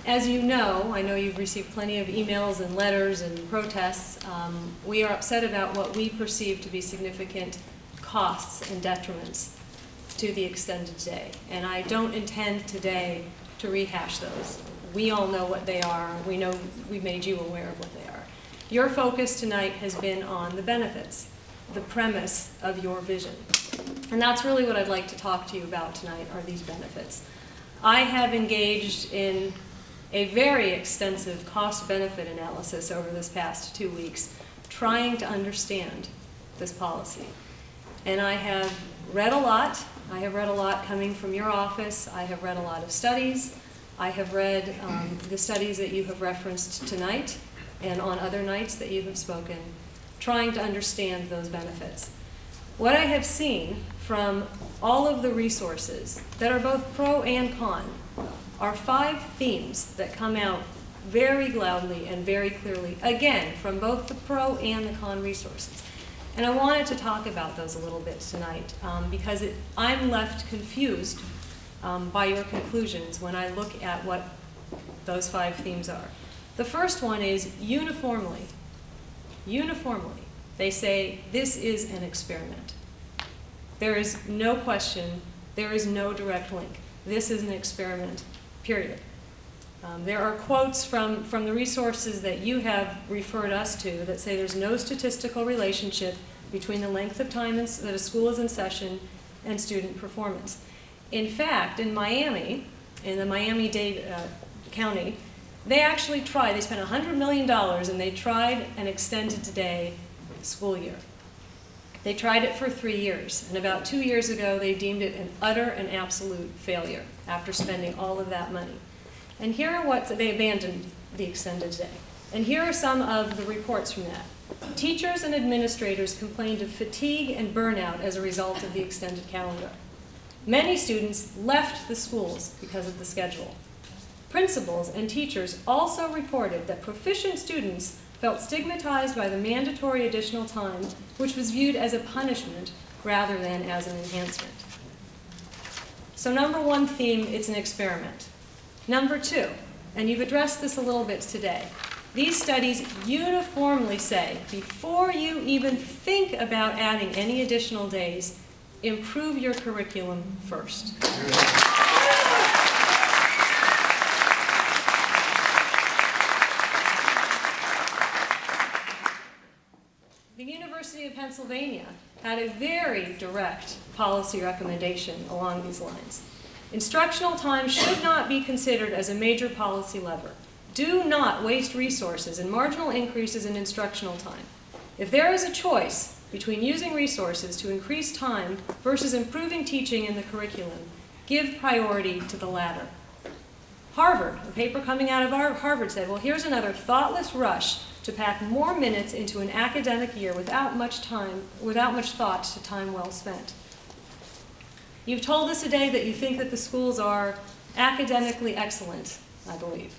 As you know, I know you've received plenty of emails and letters and protests. We are upset about what we perceive to be significant costs and detriments to the extended day. And I don't intend today to rehash those. We all know what they are. We know we made you aware of what they are. Your focus tonight has been on the benefits, the premise of your vision. And that's really what I'd like to talk to you about tonight, are these benefits. I have engaged in a very extensive cost-benefit analysis over this past 2 weeks, trying to understand this policy. And I have read a lot. I have read a lot coming from your office. I have read a lot of studies. I have read the studies that you have referenced tonight and on other nights that you have spoken, trying to understand those benefits. What I have seen from all of the resources that are both pro and con are 5 themes that come out very loudly and very clearly, again, from both the pro and the con resources. And I wanted to talk about those a little bit tonight because I'm left confused by your conclusions when I look at what those 5 themes are. The first one is uniformly, they say this is an experiment. There is no question, there is no direct link. This is an experiment, period. There are quotes from the resources that you have referred us to that say there's no statistical relationship between the length of time that a school is in session and student performance. In fact, in Miami, in the Miami-Dade County, they actually tried, they spent $100 million and they tried an extended day school year. They tried it for 3 years, and about 2 years ago they deemed it an utter and absolute failure after spending all of that money. And here are what they abandoned the extended day. And here are some of the reports from that. Teachers and administrators complained of fatigue and burnout as a result of the extended calendar. Many students left the schools because of the schedule. Principals and teachers also reported that proficient students felt stigmatized by the mandatory additional time, which was viewed as a punishment rather than as an enhancement. So number 1 theme, it's an experiment. Number 2, and you've addressed this a little bit today, these studies uniformly say, before you even think about adding any additional days, improve your curriculum first. The University of Pennsylvania had a very direct policy recommendation along these lines. Instructional time should not be considered as a major policy lever. Do not waste resources in marginal increases in instructional time. If there is a choice between using resources to increase time versus improving teaching in the curriculum, give priority to the latter. Harvard, a paper coming out of Harvard said, well, here's another thoughtless rush to pack more minutes into an academic year without much thought to time well spent. You've told us today that you think that the schools are academically excellent, I believe.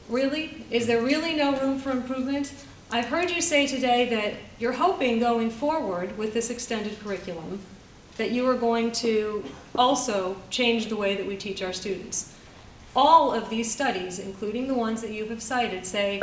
Really? Is there really no room for improvement? I've heard you say today that you're hoping going forward with this extended curriculum that you are going to also change the way that we teach our students. All of these studies, including the ones that you have cited, say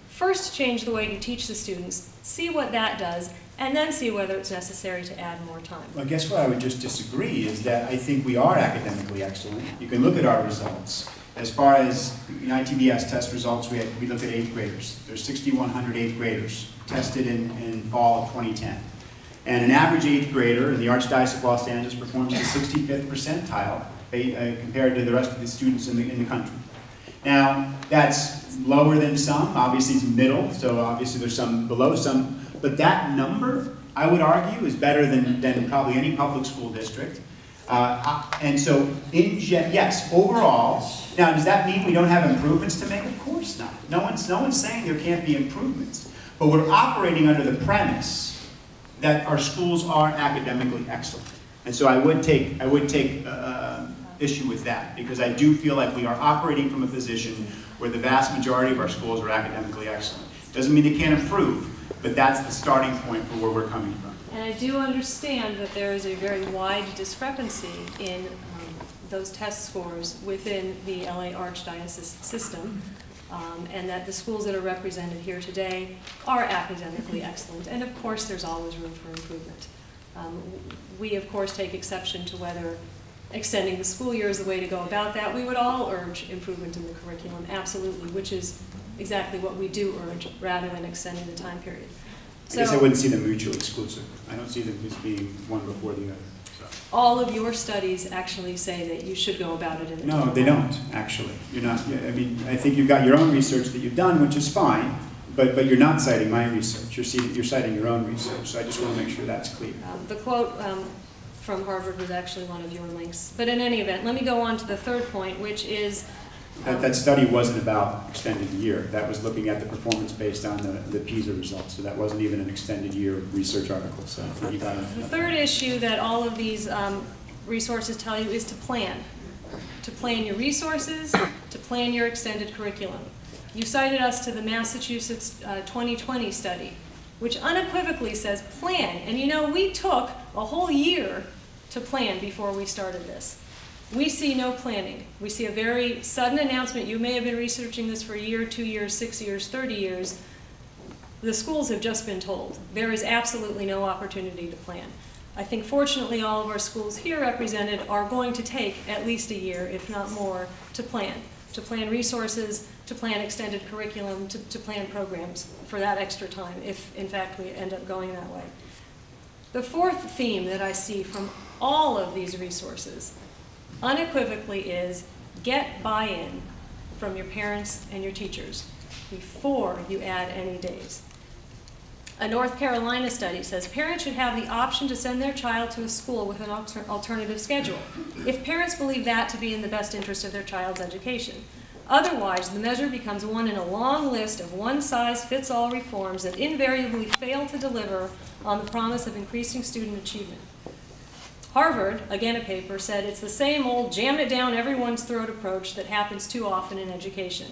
first change the way you teach the students, see what that does, and then see whether it's necessary to add more time. Well, I guess what I would just disagree is that I think we are academically excellent. You can look at our results. As far as ITBS test results, we look at 8th graders. There's 6,100 8th graders tested in fall of 2010. And an average 8th grader in the Archdiocese of Los Angeles performs the 65th percentile compared to the rest of the students in the country. Now, that's lower than some. Obviously, it's middle, so obviously there's some below some. But that number, I would argue, is better than probably any public school district. And so, yes, overall. Now, does that mean we don't have improvements to make? Of course not. No one's saying there can't be improvements. But we're operating under the premise that our schools are academically excellent. And so I would take issue with that, because I do feel like we are operating from a position where the vast majority of our schools are academically excellent. Doesn't mean they can't improve, but that's the starting point for where we're coming from. And I do understand that there is a very wide discrepancy in those test scores within the LA Archdiocese system, and that the schools that are represented here today are academically excellent. And of course, there's always room for improvement. We, of course, take exception to whether extending the school year is the way to go about that. We would all urge improvement in the curriculum, absolutely, which is exactly what we do urge, rather than extending the time period. I guess I wouldn't see them mutually exclusive. I don't see them as being one before the other. So. All of your studies actually say that you should go about it in a No, they don't, actually. You're not, I mean, I think you've got your own research that you've done, which is fine, but you're not citing my research. You're citing your own research, so I just want to make sure that's clear. The quote from Harvard was actually one of your links. But in any event, let me go on to the third point, which is... That study wasn't about extended year. That was looking at the performance based on the PISA results, so that wasn't even an extended year research article. So you got it. The third issue that all of these resources tell you is to plan. To plan your resources, to plan your extended curriculum. You cited us to the Massachusetts 2020 study, which unequivocally says plan. And you know, we took a whole year to plan before we started this. We see no planning. We see a very sudden announcement. You may have been researching this for a year, 2 years, 6 years, 30 years. The schools have just been told. There is absolutely no opportunity to plan. I think fortunately all of our schools here represented are going to take at least a year, if not more, to plan resources, to plan extended curriculum, to plan programs for that extra time, if in fact we end up going that way. The fourth theme that I see from all of these resources unequivocally is get buy-in from your parents and your teachers before you add any days. A North Carolina study says parents should have the option to send their child to a school with an alternative schedule if parents believe that to be in the best interest of their child's education. Otherwise, the measure becomes one in a long list of one-size-fits-all reforms that invariably fail to deliver on the promise of increasing student achievement. Harvard, again a paper, said it's the same old jam-it-down-everyone's-throat approach that happens too often in education.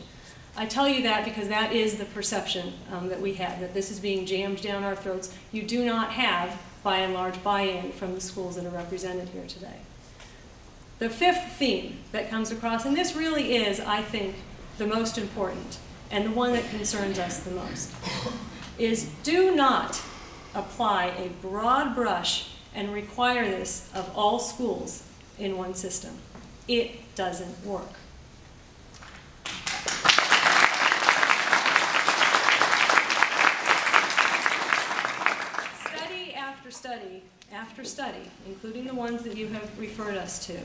I tell you that because that is the perception that we have, that this is being jammed down our throats. You do not have, by and large, buy-in from the schools that are represented here today. The fifth theme that comes across, and this really is, I think, the most important, and the one that concerns us the most, is do not apply a broad brush and require this of all schools in one system. It doesn't work. Study after study after study, including the ones that you have referred us to,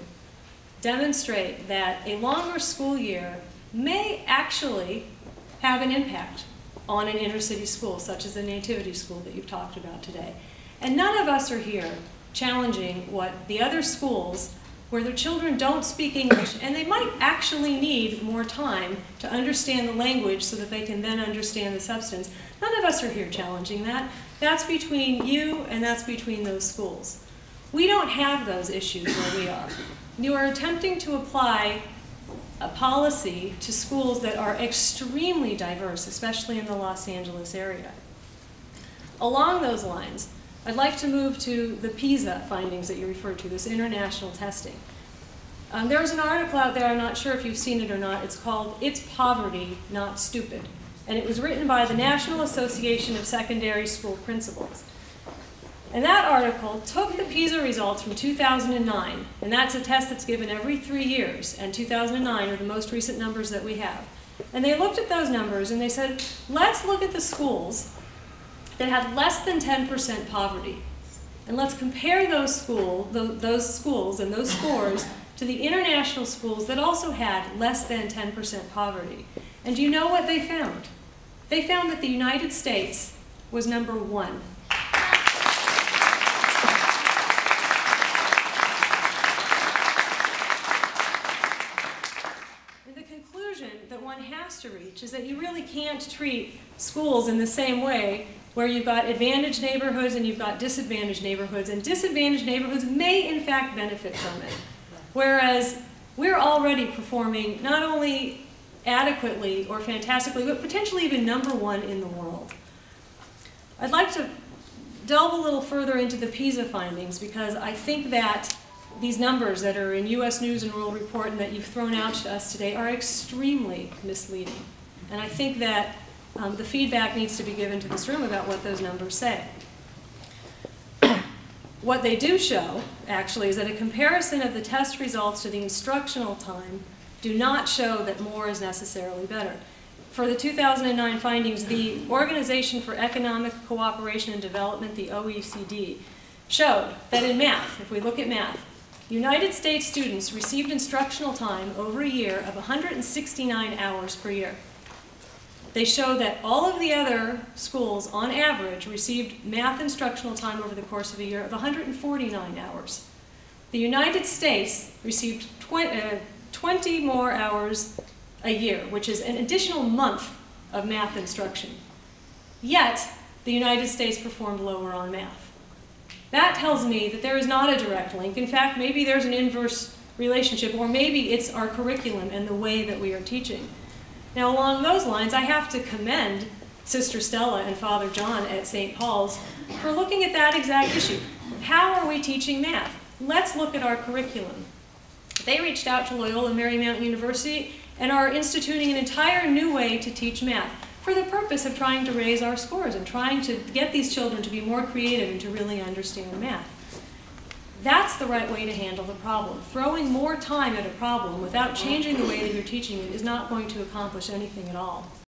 demonstrate that a longer school year may actually have an impact on an inner city school, such as the Nativity School that you've talked about today. And none of us are here challenging what the other schools where their children don't speak English, and they might actually need more time to understand the language so that they can then understand the substance. None of us are here challenging that. That's between you and that's between those schools. We don't have those issues where we are. You are attempting to apply a policy to schools that are extremely diverse, especially in the Los Angeles area. Along those lines, I'd like to move to the PISA findings that you referred to, this international testing. There's an article out there, I'm not sure if you've seen it or not, it's called "It's Poverty, Not Stupid." And it was written by the National Association of Secondary School Principals. And that article took the PISA results from 2009, and that's a test that's given every 3 years, and 2009 are the most recent numbers that we have. And they looked at those numbers and they said, let's look at the schools that had less than 10% poverty. And let's compare those schools and those scores to the international schools that also had less than 10% poverty. And do you know what they found? They found that the United States was number 1. And the conclusion that one has to reach is that you really can't treat schools in the same way where you've got advantaged neighborhoods and you've got disadvantaged neighborhoods, and disadvantaged neighborhoods may in fact benefit from it. Whereas we're already performing not only adequately or fantastically, but potentially even number 1 in the world. I'd like to delve a little further into the PISA findings because I think that these numbers that are in U.S. News and World Report and that you've thrown out to us today are extremely misleading. And I think that the feedback needs to be given to this room about what those numbers say. What they do show, actually, is that a comparison of the test results to the instructional time do not show that more is necessarily better. For the 2009 findings, the Organization for Economic Cooperation and Development, the OECD, showed that in math, if we look at math, United States students received instructional time over a year of 169 hours per year. They show that all of the other schools, on average, received math instructional time over the course of a year of 149 hours. The United States received 20 more hours a year, which is an additional month of math instruction. Yet, the United States performed lower on math. That tells me that there is not a direct link. In fact, maybe there's an inverse relationship, or maybe it's our curriculum and the way that we are teaching. Now, along those lines, I have to commend Sister Stella and Father John at St. Paul's for looking at that exact issue. How are we teaching math? Let's look at our curriculum. They reached out to Loyola Marymount University and are instituting an entire new way to teach math for the purpose of trying to raise our scores and trying to get these children to be more creative and to really understand math. That's the right way to handle the problem. Throwing more time at a problem without changing the way that you're teaching it is not going to accomplish anything at all.